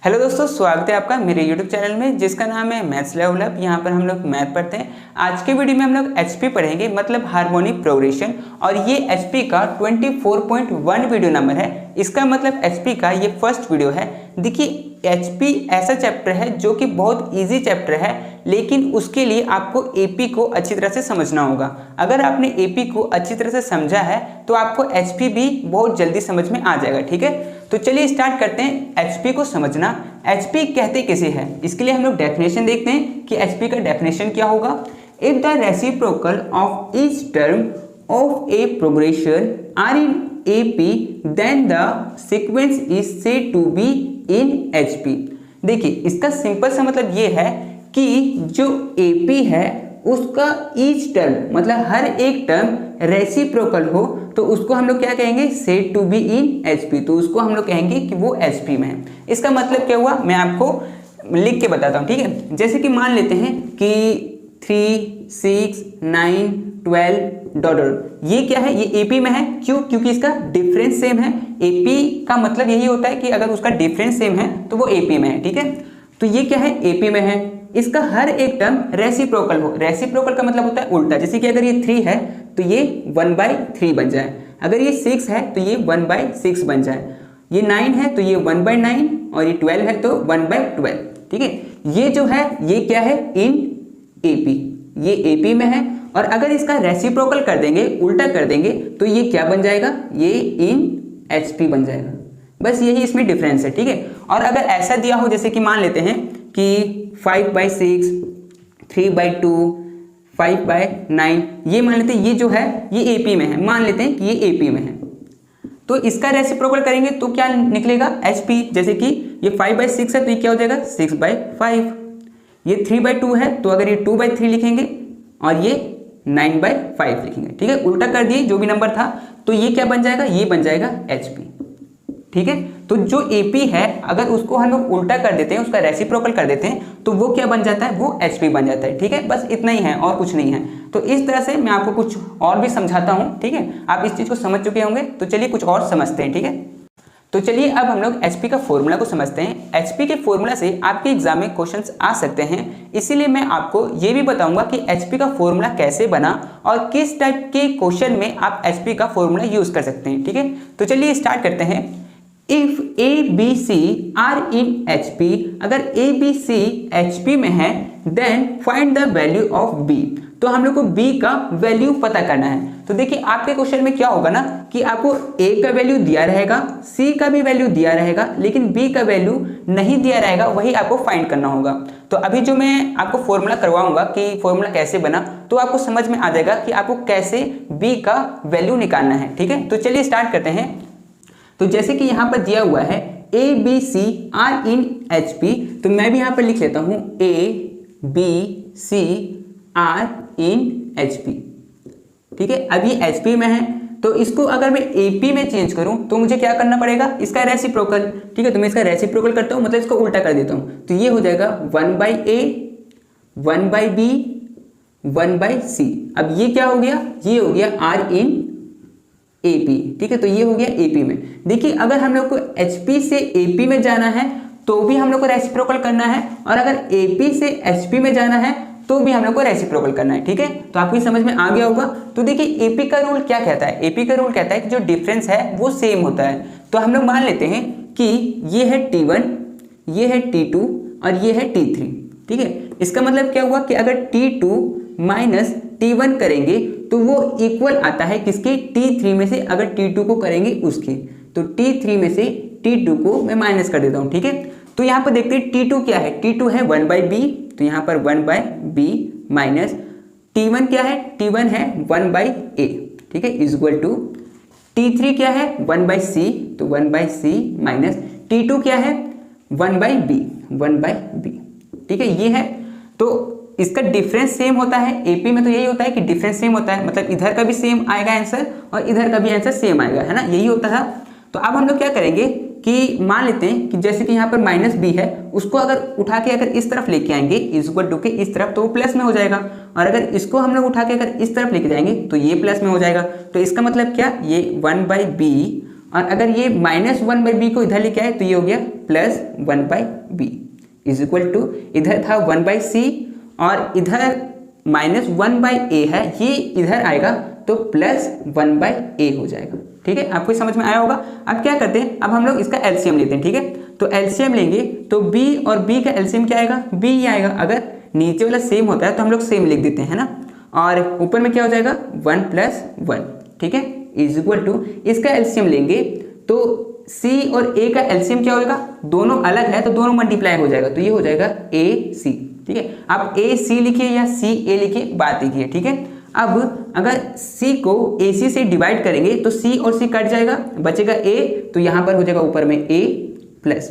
Hello दोस्तों, स्वागत है आपका मेरे YouTube चैनल में जिसका नाम है मैथ्स डेवलप। यहाँ पर हम लोग मैथ पढ़ते हैं। आज के वीडियो में हम लोग HP पढ़ेंगे, मतलब हार्मोनिक प्रोग्रेशन। और ये HP का 24.1 वीडियो नंबर है। इसका मतलब HP का ये फर्स्ट वीडियो है। देखिए, HP ऐसा चैप्टर है जो कि बहुत इजी चैप्टर है, लेकिन उसके लिए आपको AP को अच्छी तरह से समझना होगा। अगर आपने AP को अच्छी तरह से समझा है तो आपको HP भी बहुत जल्दी समझ में आ जाएगा। ठीक है, तो चलिए स्टार्ट करते हैं HP को समझना। HP कहते किसे हैं, इसके लिए हम लोग डेफिनेशन देखते हैं कि HP का डेफिनेशन क्या होगा। If the reciprocal of each term of a progression are in AP then the sequence is said to be in HP। देखिए, इसका सिंपल सा मतलब ये है कि जो AP है उसका ईच टर्म मतलब हर एक टर्म रेसिप्रोकल हो तो उसको हम लोग क्या कहेंगे, said to be in HP। तो उसको हम लोग कहेंगे कि वो HP में है। इसका मतलब क्या हुआ, मैं आपको लिख के बताता हूँ। ठीक है, जैसे कि मान लेते हैं कि 3, 6, 9, 12 डॉट, ये क्या है, ये AP में है। क्यों? क्योंकि इसका डिफरेंस सेम है। AP का मतलब यही होता है कि अगर उसका डिफरेंस सेम है तो वो AP में है। ठीक है, तो ये क्या है, AP में है। इसका हर एक टर्म रेसिप्रोकल हो। रेसिप्रोकल का मतलब होता है उल्टा। जैसे कि अगर ये 3 है तो ये 1/3 बन जाए, अगर ये 6 है तो ये 1/6 बन जाए, ये 9 है तो ये 1/9 और ये 12 है तो 1/12। ठीक है, ये जो है ये क्या है, इन AP, ये AP में है। और अगर इसका रेसिप्रोकल कर देंगे, उल्टा कर देंगे, तो ये क्या बन जाएगा, ये इन HP बन जाएगा। बस यही इसमें डिफरेंस है। ठीक है, और अगर ऐसा दिया हो, जैसे कि मान लेते हैं कि 5/6, 3/2, 5/9, ये मान लेते हैं ये जो है ये AP में है। मान लेते हैं कि ये AP में है, तो इसका रेसिप्रोकल करेंगे तो क्या निकलेगा, HP। जैसे कि ये 5/6 है तो ये क्या हो जाएगा, 6/5। ये 3/2 है तो अगर ये 2/3 लिखेंगे और ये 9/5 लिखेंगे। ठीक है, उल्टा कर दिए जो भी नंबर था, तो ये क्या बन जाएगा, ये बन जाएगा HP। ठीक है, तो जो AP है अगर उसको हम लोग उल्टा कर देते हैं, उसका रेसिप्रोकल कर देते हैं, तो वो क्या बन जाता है, वो HP बन जाता है। ठीक है, बस इतना ही है और कुछ नहीं है। तो इस तरह से मैं आपको कुछ और भी समझाता हूँ। ठीक है, आप इस चीज को समझ चुके होंगे, तो चलिए कुछ और समझते हैं। ठीक है, तो चलिए अब हम लोग HP का फॉर्मूला को समझते हैं। HP के फॉर्मूला से आपके एग्जाम में क्वेश्चंस आ सकते हैं, इसीलिए मैं आपको ये भी बताऊंगा कि HP का फॉर्मूला कैसे बना और किस टाइप के क्वेश्चन में आप HP का फॉर्मूला यूज कर सकते हैं। ठीक है, तो चलिए स्टार्ट करते हैं। If ABC are in HP, अगर ABC HP में है, then find the value of B। तो हम लोग को B का वैल्यू पता करना है। तो देखिए, आपके क्वेश्चन में क्या होगा ना कि आपको A का वैल्यू दिया रहेगा, C का भी वैल्यू दिया रहेगा, लेकिन B का वैल्यू नहीं दिया रहेगा, वही आपको फाइंड करना होगा। तो अभी जो मैं आपको फॉर्मूला करवाऊंगा कि फॉर्मूला कैसे बना, तो आपको समझ में आ जाएगा कि आपको कैसे B का वैल्यू निकालना है। ठीक है, तो चलिए स्टार्ट करते हैं। तो जैसे कि यहाँ पर दिया हुआ है ABC आर इन HP, तो मैं भी यहाँ पर लिख लेता हूँ ABC आर इन HP। ठीक है, अब ये HP में है, तो इसको अगर मैं AP में चेंज करूं तो मुझे क्या करना पड़ेगा, इसका रेसिप्रोकल। ठीक है, तो मैं इसका रेसिप्रोकल करता हूं, मतलब इसको उल्टा कर देता हूं, तो ये हो जाएगा 1/A, 1/B, 1/C। अब ये क्या हो गया, ये हो गया आर इन AP। ठीक है, तो ये हो गया AP में। देखिए, अगर हम लोग को HP से AP में जाना है तो भी हम लोग को रेसिप्रोकल करना है, और अगर AP से HP में जाना है तो भी हम लोग को रेसिप्रोकल करना है। ठीक है, तो आपको समझ में आ गया होगा। तो देखिए, AP का रूल क्या कहता है, AP का रूल कहता है कि जो डिफरेंस है वो सेम होता है। तो हम लोग मान लेते हैं कि ये है T1, ये है T2 और ये है T3। ठीक है, इसका मतलब क्या हुआ कि अगर T2 माइनस T1 करेंगे तो वो इक्वल आता है किसके, T3 में से अगर T2 को करेंगे उसके। तो T3 में से T2 को मैं माइनस कर देता हूँ। ठीक है, तो यहाँ पर देखते हैं T2 क्या है, T2 है 1/B, तो यहाँ पर 1/B माइनस T1 क्या है, T1 है 1/A। ठीक है, इज इक्वल टू T3 क्या है 1/C, तो 1/C माइनस T2 क्या है 1/B, 1/B। ठीक है, ये है। तो इसका डिफरेंस सेम होता है, AP में तो यही होता है कि डिफरेंस सेम होता है, मतलब इधर का भी सेम आएगा आंसर और इधर का भी आंसर सेम आएगा, है ना, यही होता था। तो अब हम लोग क्या करेंगे कि मान लेते हैं कि जैसे कि यहाँ पर -B है, उसको अगर उठा के अगर इस तरफ लेके आएंगे इज इक्वल टू के इस तरफ, तो वो प्लस में हो जाएगा। और अगर इसको हम लोग उठा के अगर इस तरफ लेके जाएंगे तो ये प्लस में हो जाएगा। तो इसका मतलब क्या, ये 1/B और अगर ये -1/b को इधर लेके आए तो ये हो गया +1/b इज इक्वल टू, इधर था 1/c और इधर -1/a है, ये इधर आएगा तो +1/a हो जाएगा। ठीक है, आपको समझ में आया होगा। अब क्या करते हैं, अब हम लोग इसका एलसीएम लेते हैं। ठीक है, तो एलसीएम लेंगे तो b और b का एलसीएम क्या आएगा, b ही आएगा। अगर नीचे वाला सेम होता है तो हम लोग सेम लिख देते हैं ना, और ऊपर में क्या हो जाएगा 1 + 1। ठीक है, इज इक्वल टू, इसका एलसीएम लेंगे तो c और a का एलसीएम क्या होगा, दोनों अलग है तो दोनों मल्टीप्लाई हो जाएगा, तो ये हो जाएगा ac। ठीक है, आप ac लिखिए या ca लिखिए, बात एक ही है। ठीक है, अब अगर c को ac से डिवाइड करेंगे तो c और c कट जाएगा, बचेगा a, तो यहाँ पर हो जाएगा ऊपर में a प्लस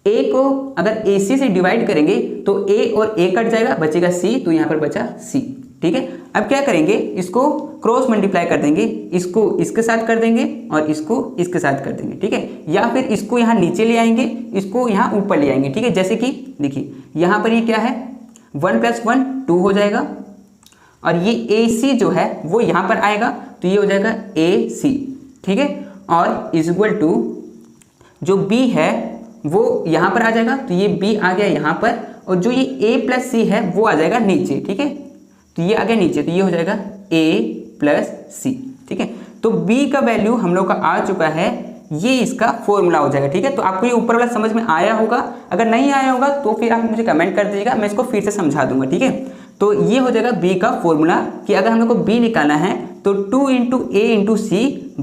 a को अगर ac से डिवाइड करेंगे तो a और a कट जाएगा, बचेगा c, तो यहाँ पर बचा c। ठीक है, अब क्या करेंगे, इसको क्रॉस मल्टीप्लाई कर देंगे, इसको इसके साथ कर देंगे और इसको इसके साथ कर देंगे। ठीक है, या फिर इसको यहाँ नीचे ले आएंगे, इसको यहाँ ऊपर ले आएंगे। ठीक है, जैसे कि देखिए यहाँ पर ये क्या है, 1 + 1 2 हो जाएगा, और ये AC जो है वो यहाँ पर आएगा तो ये हो जाएगा AC। ठीक है, और इज इक्वल टू जो B है वो यहाँ पर आ जाएगा, तो ये B आ गया यहाँ पर, और जो ये A + C है वो आ जाएगा नीचे। ठीक है, तो ये आ गया नीचे, तो ये हो जाएगा A + C। ठीक है, तो B का वैल्यू हम लोग का आ चुका है, ये इसका फॉर्मूला हो जाएगा। ठीक है, तो आपको ये ऊपर वाला समझ में आया होगा, अगर नहीं आया होगा तो फिर आप मुझे कमेंट कर दीजिएगा, मैं इसको फिर से समझा दूंगा। ठीक है, तो ये हो जाएगा B का फॉर्मूला, कि अगर हम लोग को B निकालना है तो 2 × A × C /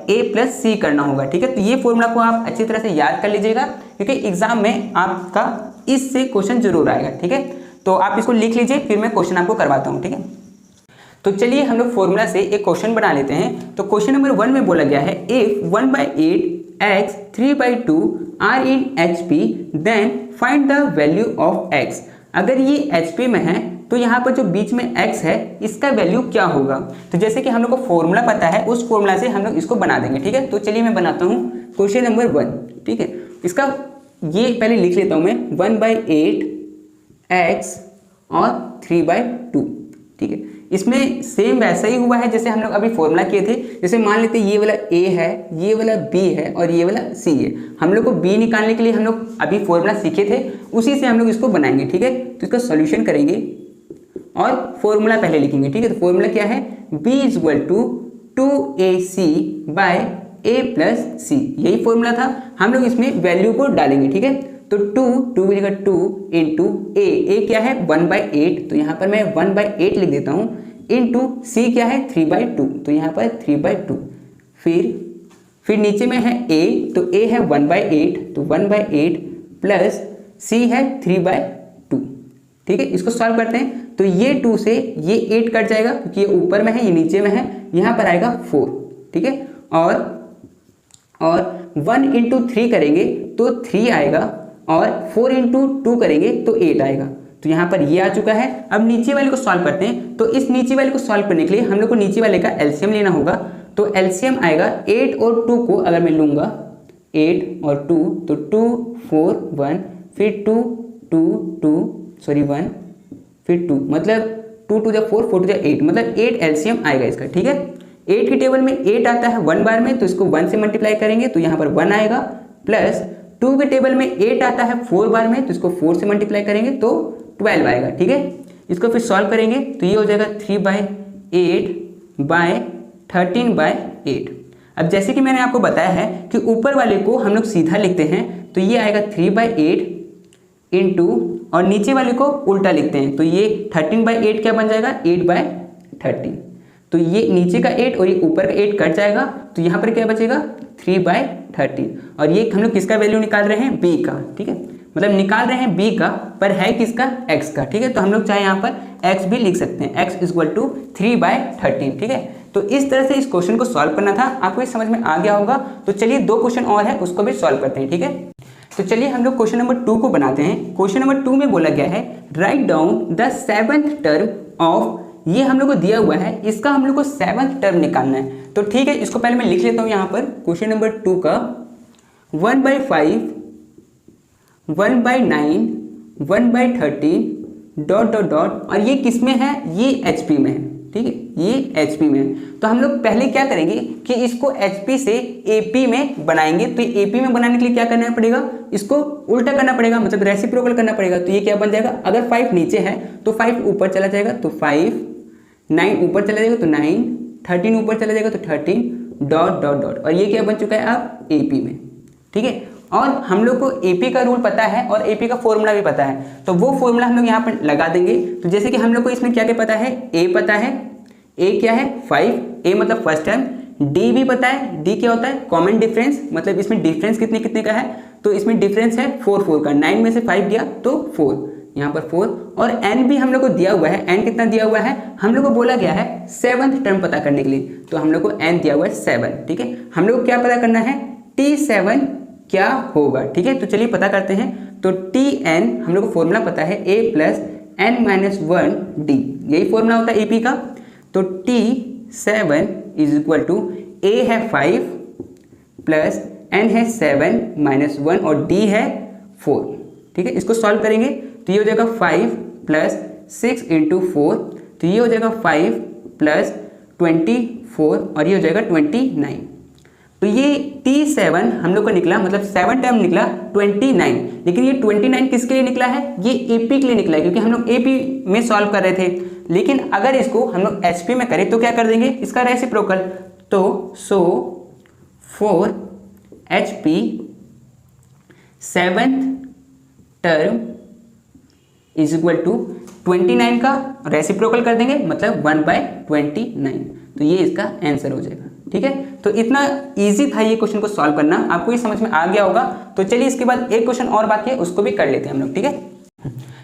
A + C करना होगा। ठीक है, तो ये फॉर्मूला को आप अच्छी तरह से याद कर लीजिएगा, क्योंकि एग्जाम में आपका इससे क्वेश्चन जरूर आएगा। ठीक है, तो आप इसको लिख लीजिए, फिर मैं क्वेश्चन आपको करवाता हूँ। ठीक है, तो चलिए हम लोग फॉर्मूला से एक क्वेश्चन बना लेते हैं। तो क्वेश्चन नंबर 1 में बोला गया है, if 1/8 x 3/2 are in HP then find the value of x। अगर ये HP में है तो यहाँ पर जो बीच में x है इसका वैल्यू क्या होगा। तो जैसे कि हम लोग को फॉर्मूला पता है, उस फॉर्मूला से हम लोग इसको बना देंगे। ठीक है, तो चलिए मैं बनाता हूँ क्वेश्चन नंबर 1। ठीक है, इसका ये पहले लिख लेता हूँ मैं, 1/8 x और 3/2। ठीक है, इसमें सेम वैसा ही हुआ है जैसे हम लोग अभी फॉर्मूला किए थे। जैसे मान लेते ये वाला a है, ये वाला b है और ये वाला c है। हम लोग को b निकालने के लिए हम लोग अभी फॉर्मूला सीखे थे, उसी से हम लोग इसको बनाएंगे। ठीक है, तो इसका सॉल्यूशन करेंगे और फॉर्मूला पहले लिखेंगे। ठीक है, तो फॉर्मूला क्या है, b = 2ac / a + c, यही फॉर्मूला था। हम लोग इसमें वैल्यू को डालेंगे। ठीक है, तो 2 बजेगा 2 × a क्या है 1/8, तो यहाँ पर मैं 1/8 लिख देता हूँ, इंटू c क्या है 3/2, तो यहाँ पर 3/2। फिर नीचे में है a, तो a है 1/8, तो 1/8 प्लस c है 3/2। ठीक है, इसको सॉल्व करते हैं, तो ये 2 से ये 8 कट जाएगा, क्योंकि ये ऊपर में है ये नीचे में है, यहाँ पर आएगा 4। ठीक है, और 1 × 3 करेंगे तो 3 आएगा, और 4 × 2 करेंगे तो 8 आएगा, तो यहाँ पर ये आ चुका है। अब नीचे वाले को सॉल्व करते हैं, तो इस नीचे वाले को सॉल्व करने के लिए हम लोग को नीचे वाले का एलसीएम लेना होगा। तो एलसीएम आएगा 8 और 2 को अगर मैं लूँगा, 8 और 2, तो 2 4 1, फिर 2 2 2 सॉरी 1, फिर 2, मतलब 2 2 = 4 4 = 8, मतलब 8 एलसीएम आएगा इसका। ठीक है, 8 की टेबल में 8 आता है 1 बार में, तो इसको 1 से मल्टीप्लाई करेंगे तो यहाँ पर 1 आएगा, प्लस 2 के टेबल में 8 आता है 4 बार में, तो इसको 4 से मल्टीप्लाई करेंगे तो 12 आएगा। ठीक है, इसको फिर सॉल्व करेंगे तो ये हो जाएगा 3/8 / 13/8। अब जैसे कि मैंने आपको बताया है कि ऊपर वाले को हम लोग सीधा लिखते हैं, तो ये आएगा 3/8 इंटू, और नीचे वाले को उल्टा लिखते हैं, तो ये 13/8 क्या बन जाएगा 8/13। तो ये नीचे का 8 और ये ऊपर का 8 कट जाएगा, तो यहाँ पर क्या बचेगा 3/13। और ये हम लोग किसका वैल्यू निकाल रहे हैं, b का। ठीक है, मतलब निकाल रहे हैं b का, पर है किसका, x का। ठीक है, तो हम लोग चाहे यहाँ पर x भी लिख सकते हैं, x = 3/13। ठीक है, तो इस तरह से इस क्वेश्चन को सॉल्व करना था, आपको ये समझ में आ गया होगा। तो चलिए 2 क्वेश्चन और है, उसको भी सॉल्व करते हैं। ठीक है, तो चलिए हम लोग क्वेश्चन नंबर 2 को बनाते हैं। क्वेश्चन नंबर 2 में बोला गया है, write down the 7th term of, ये हम लोग को दिया हुआ है, इसका हम लोग को 7th टर्म निकालना है। तो ठीक है, इसको पहले मैं लिख लेता हूँ यहाँ पर, क्वेश्चन नंबर 2 का 1/5 1/9 1/13 ... और ये किस में है, ये HP में है। ठीक है, ये HP में है। तो हम लोग पहले क्या करेंगे कि इसको HP से AP में बनाएंगे। तो AP में बनाने के लिए क्या करना पड़ेगा, इसको उल्टा करना पड़ेगा, मतलब रेसिप्रोकल करना पड़ेगा। तो ये क्या बन जाएगा, अगर 5 नीचे है तो 5 ऊपर चला जाएगा, तो 5, 9 ऊपर चला जाएगा तो 9, 13 ऊपर चला जाएगा तो 13, डॉट डॉट डॉट, और ये क्या बन चुका है अब AP में, ठीक है। और हम लोग को AP का रूल पता है और AP का फॉर्मूला भी पता है, तो वो फॉर्मूला हम लोग यहाँ पर लगा देंगे। तो जैसे कि हम लोग को इसमें क्या क्या पता है, A पता है, A क्या है 5, A मतलब फर्स्ट टर्म, D भी पता है, D क्या होता है कॉमन डिफरेंस, मतलब इसमें डिफरेंस कितने कितने का है, तो इसमें डिफरेंस है 4 का, 9 में से 5 गया तो 4, यहाँ पर 4, और n भी हम लोग को दिया हुआ है, n कितना दिया हुआ है, हम लोग को बोला गया है 7th टर्म पता करने के लिए, तो हम लोग को n दिया हुआ है 7, ठीक है। हम लोग को क्या पता करना है, T7 क्या होगा, ठीक है। तो चलिए पता करते हैं। तो Tn हम लोग को फॉर्मूला पता है A प्लस n-1D, यही फॉर्मूला होता है AP का। तो T7 is equal to A है 5 प्लस n है 7 माइनस 1 और D है 4, ठीक है। इसको सॉल्व करेंगे तो ये हो जाएगा 5 प्लस 6 इंटू 4, तो ये हो जाएगा 5 प्लस 24 और ये हो जाएगा 29। तो ये T7 हम लोग का निकला, मतलब 7 टर्म निकला 29, लेकिन ये 29 किसके लिए निकला है, ये AP के लिए निकला है, क्योंकि हम लोग AP में सॉल्व कर रहे थे। लेकिन अगर इसको हम लोग HP में करें तो क्या कर देंगे, इसका रेसिप्रोकल, तो so 4 HP 7th term is equal to 29 का रेसिप्रोकल कर देंगे, मतलब 1/29, तो ये इसका आंसर हो जाएगा, ठीक है। तो इतना इजी था ये क्वेश्चन को सॉल्व करना, आपको ये समझ में आ गया होगा। तो चलिए इसके बाद एक क्वेश्चन और बाकी है, उसको भी कर लेते हैं हम लोग, ठीक है।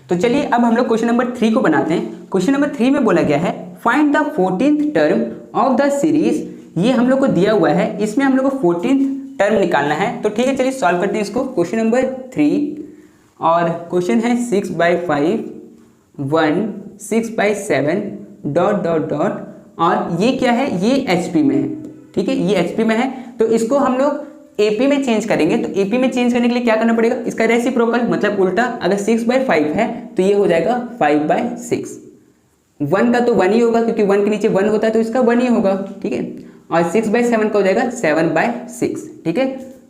तो चलिए अब हम लोग क्वेश्चन नंबर 3 को बनाते हैं। क्वेश्चन नंबर 3 में बोला गया है find the 14th term of the series, ये हम लोग को दिया हुआ है, इसमें हम लोग को 14th टर्म निकालना है। तो ठीक है, चलिए सॉल्व करते हैं इसको। क्वेश्चन नंबर 3 और क्वेश्चन है 6/5, 1, 6/7, डॉट डॉट डॉट, और ये क्या है, ये HP में है, ठीक है, ये HP में है। तो इसको हम लोग AP में चेंज करेंगे। तो AP में चेंज करने के लिए क्या करना पड़ेगा, इसका रेसिप्रोकल, मतलब उल्टा। अगर 6/5 है तो ये हो जाएगा 5/6, 1 का तो 1 ही होगा, क्योंकि 1 के नीचे 1 होता है तो इसका 1 ही होगा, ठीक है। और 6/7 का हो जाएगा 7/6, ठीक है,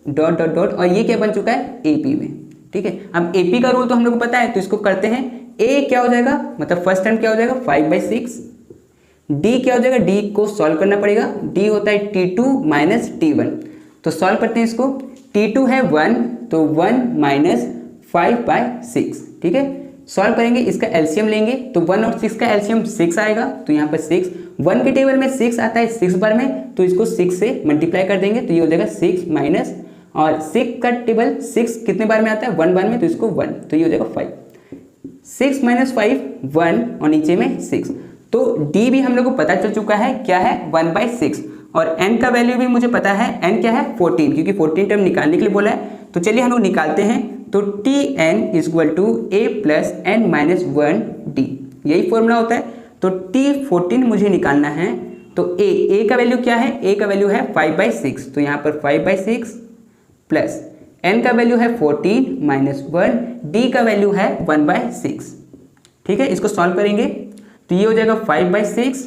डॉट डॉट डॉट, और ये क्या बन चुका है AP में, ठीक है। अब AP का रूल तो हम लोग को पता है, तो इसको करते हैं। A क्या हो जाएगा, मतलब फर्स्ट टर्म क्या हो जाएगा 5/6, D क्या हो जाएगा, D को सॉल्व करना पड़ेगा, D होता है T2 माइनस T1, तो सॉल्व करते हैं इसको। T2 है 1, तो 1 माइनस 5/6, ठीक है। सॉल्व करेंगे, इसका एलसीएम लेंगे, तो 1 और 6 का एलसीएम 6 आएगा, तो यहाँ पर 6, 1 के टेबल में 6 आता है 6 बार में, तो इसको 6 से मल्टीप्लाई कर देंगे, तो ये हो जाएगा 6 माइनस, और 6 का टेबल 6 कितने बार में आता है 1 बार में, तो इसको 1, तो ये हो जाएगा 5, 6 माइनस 5 1 और नीचे में 6। तो D भी हम लोग को पता चल चुका है, क्या है 1/6, और n का वैल्यू भी मुझे पता है, n क्या है 14, क्योंकि 14 टर्म निकालने के लिए बोला है। तो चलिए हम लोग निकालते हैं। तो Tn is equal to A plus n-1D, यही फॉर्मूला होता है। तो T14 मुझे निकालना है, तो A का वैल्यू क्या है, A का वैल्यू है 5/6, तो यहाँ पर 5/6 प्लस n का वैल्यू है 14 माइनस 1, D का वैल्यू है 1/6, ठीक है। इसको सॉल्व करेंगे तो ये हो जाएगा 5/6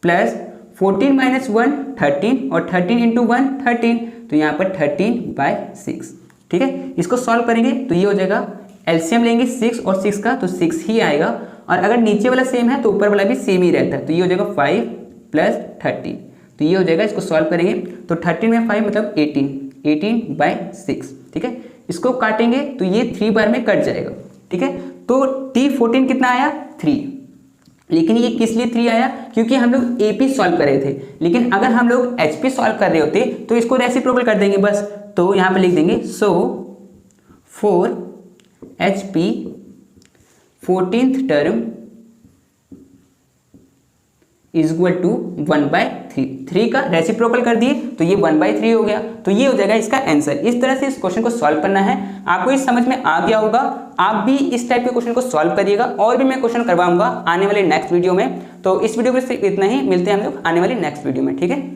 प्लस 14 माइनस 1 13, और 13 इंटू 1 13, तो यहाँ पर 13/6, ठीक है। इसको सॉल्व करेंगे तो ये हो जाएगा, एलसीएम लेंगे 6 और 6 का, तो 6 ही आएगा, और अगर नीचे वाला सेम है तो ऊपर वाला भी सेम ही रहता है, तो ये हो जाएगा 5 प्लस 13, तो ये हो जाएगा। इसको सॉल्व करेंगे तो 13 में 5 मतलब 18/6, ठीक है। इसको काटेंगे तो ये 3 बार में कट जाएगा, ठीक है। तो T14 कितना आया 3, लेकिन ये किस लिए 3 आया, क्योंकि हम लोग AP सॉल्व कर रहे थे। लेकिन अगर हम लोग HP सॉल्व कर रहे होते तो इसको रेसिप्रोकल कर देंगे बस, तो यहाँ पे लिख देंगे so 4 HP 14th term is equal to 1/3, 3 का रेसिप्रोकल कर दिए तो ये 1/3 हो गया, तो ये हो जाएगा इसका आंसर। इस तरह से इस क्वेश्चन को सॉल्व करना है। आपको इस समझ में आ गया होगा, आप भी इस टाइप के क्वेश्चन को सॉल्व करिएगा, और भी मैं क्वेश्चन करवाऊंगा आने वाले नेक्स्ट वीडियो में। तो इस वीडियो में सिर्फ इतना ही, मिलते हैं हम लोग आने वाले नेक्स्ट वीडियो में, ठीक है।